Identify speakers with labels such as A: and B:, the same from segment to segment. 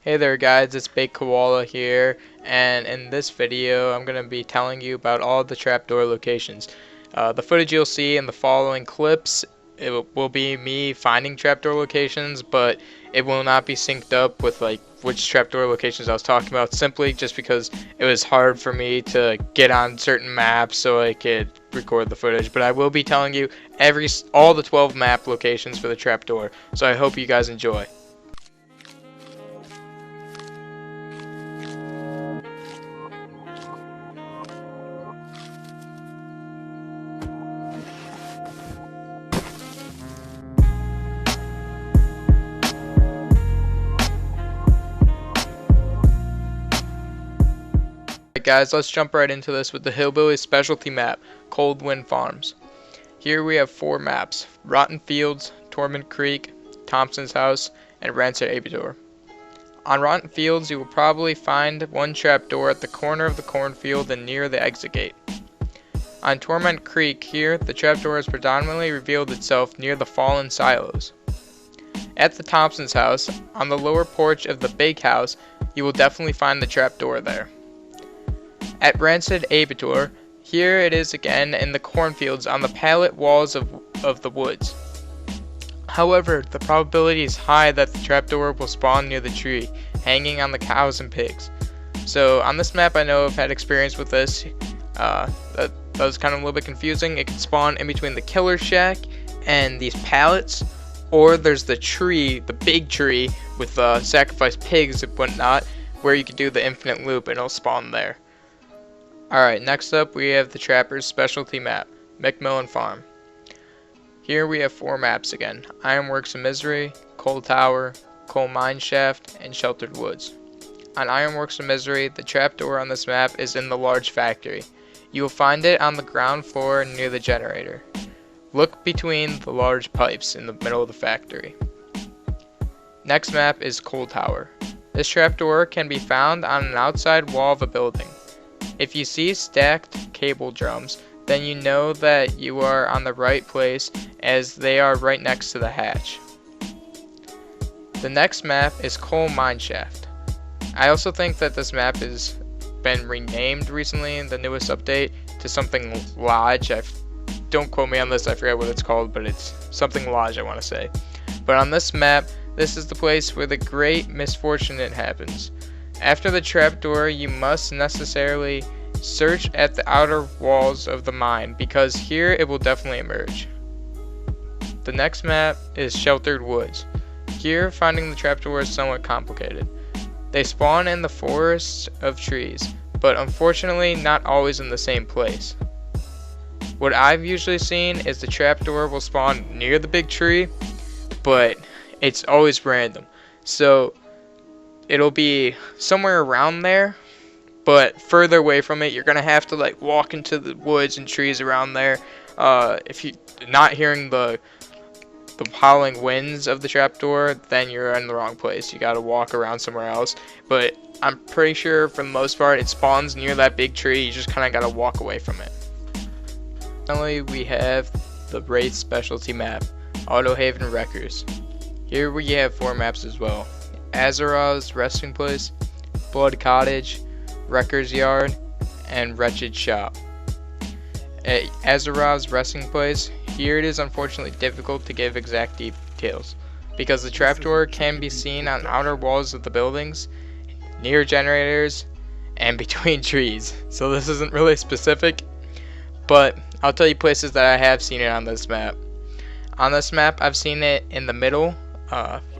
A: Hey there guys, it's Big Koala here, and in this video I'm going to be telling you about all the trapdoor locations. The footage you'll see in the following clips, will be me finding trapdoor locations, but it will not be synced up with like which trapdoor locations I was talking about, simply just because it was hard for me to get on certain maps so I could record the footage. But I will be telling you all the 12 map locations for the trapdoor, so I hope you guys enjoy. Alright guys, let's jump right into this with the Hillbilly specialty map, Cold Wind Farms. Here we have 4 maps: Rotten Fields, Torment Creek, Thompson's House, and Rancid Abbitoir. On Rotten Fields you will probably find one trapdoor at the corner of the cornfield and near the exit gate. On Torment Creek here, the trapdoor has predominantly revealed itself near the fallen silos. At the Thompson's house, on the lower porch of the big house, you will definitely find the trapdoor there. At Rancid Abbitoir, here it is again in the cornfields on the pallet walls of the woods. However, the probability is high that the trapdoor will spawn near the tree, hanging on the cows and pigs. So on this map I know I've had experience with this. That was kind of a little bit confusing. It can spawn in between the killer shack and these pallets, or there's the tree, the big tree with sacrificed pigs and whatnot, where you can do the infinite loop and it'll spawn there. Alright, next up we have the Trapper's specialty map, Mcmillan Farm. Here we have 4 maps again: Ironworks Misery, Coal Tower, Coal Mine Shaft, and Sheltered Woods. On Ironworks Misery, the trapdoor on this map is in the large factory. You will find it on the ground floor near the generator. Look between the large pipes in the middle of the factory. Next map is Coal Tower. This trapdoor can be found on an outside wall of a building. If you see stacked cable drums, then you know that you are on the right place, as they are right next to the hatch. The next map is Coal Mine Shaft. I also think that this map has been renamed recently in the newest update to something Lodge. Don't quote me on this, I forget what it's called, but it's something Lodge I want to say. But on this map, this is the place where the great misfortune happens. After the trapdoor, you must necessarily search at the outer walls of the mine, because here it will definitely emerge. The next map is Sheltered Woods. Here, finding the trapdoor is somewhat complicated. They spawn in the forests of trees, but unfortunately not always in the same place. What I've usually seen is the trapdoor will spawn near the big tree, but it's always random. So it'll be somewhere around there, but further away from it. You're gonna have to like walk into the woods and trees around there. If you're not hearing the howling winds of the trapdoor, then you're in the wrong place. You gotta walk around somewhere else. But I'm pretty sure for the most part it spawns near that big tree. You just kind of gotta walk away from it. Finally, we have the Wraith specialty map, Auto Haven Wreckers. Here we have 4 maps as well: Azarov's Resting Place, Blood Cottage, Wrecker's Yard, and Wretched Shop. At Azarov's Resting Place, here it is unfortunately difficult to give exact details, because the trapdoor can be seen on outer walls of the buildings, near generators, and between trees. So this isn't really specific, but I'll tell you places that I have seen it on this map. On this map, I've seen it in the middle,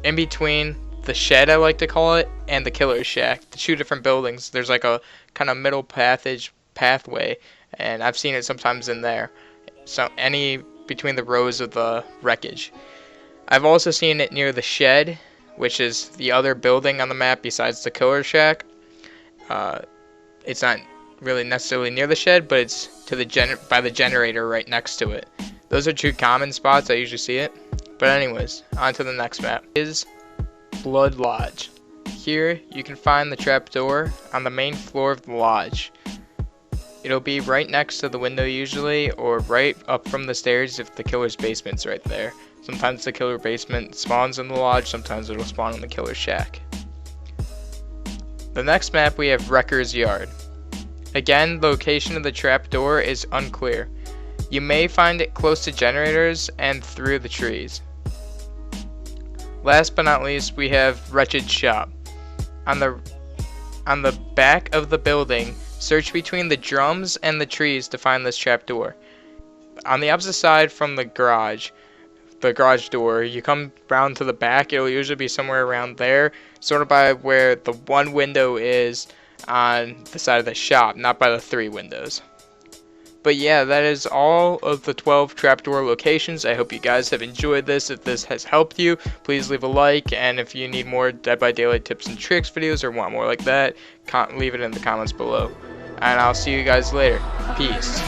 A: in between the shed, I like to call it, and the killer's shack. The 2 different buildings, there's like a kind of middle pathway, and I've seen it sometimes in there. So any between the rows of the wreckage. I've also seen it near the shed, which is the other building on the map besides the killer's shack. It's not really necessarily near the shed, but it's to the by the generator right next to it. Those are 2 common spots I usually see it. But anyways, on to the next map is Blood Lodge. Here you can find the trapdoor on the main floor of the lodge. It'll be right next to the window usually, or right up from the stairs if the killer's basement's right there. Sometimes the killer basement spawns in the lodge, sometimes it'll spawn in the killer's shack. The next map we have Wrecker's Yard. Again, the location of the trapdoor is unclear. You may find it close to generators and through the trees. Last but not least, we have Wretched Shop. On the back of the building, search between the drums and the trees to find this trapdoor. On the opposite side from the garage door, you come round to the back, it'll usually be somewhere around there, sort of by where the one window is on the side of the shop, not by the 3 windows. But yeah, that is all of the 12 trapdoor locations. I hope you guys have enjoyed this. If this has helped you, please leave a like, and if you need more Dead by Daylight tips and tricks videos or want more like that, leave it in the comments below. And I'll see you guys later. Peace.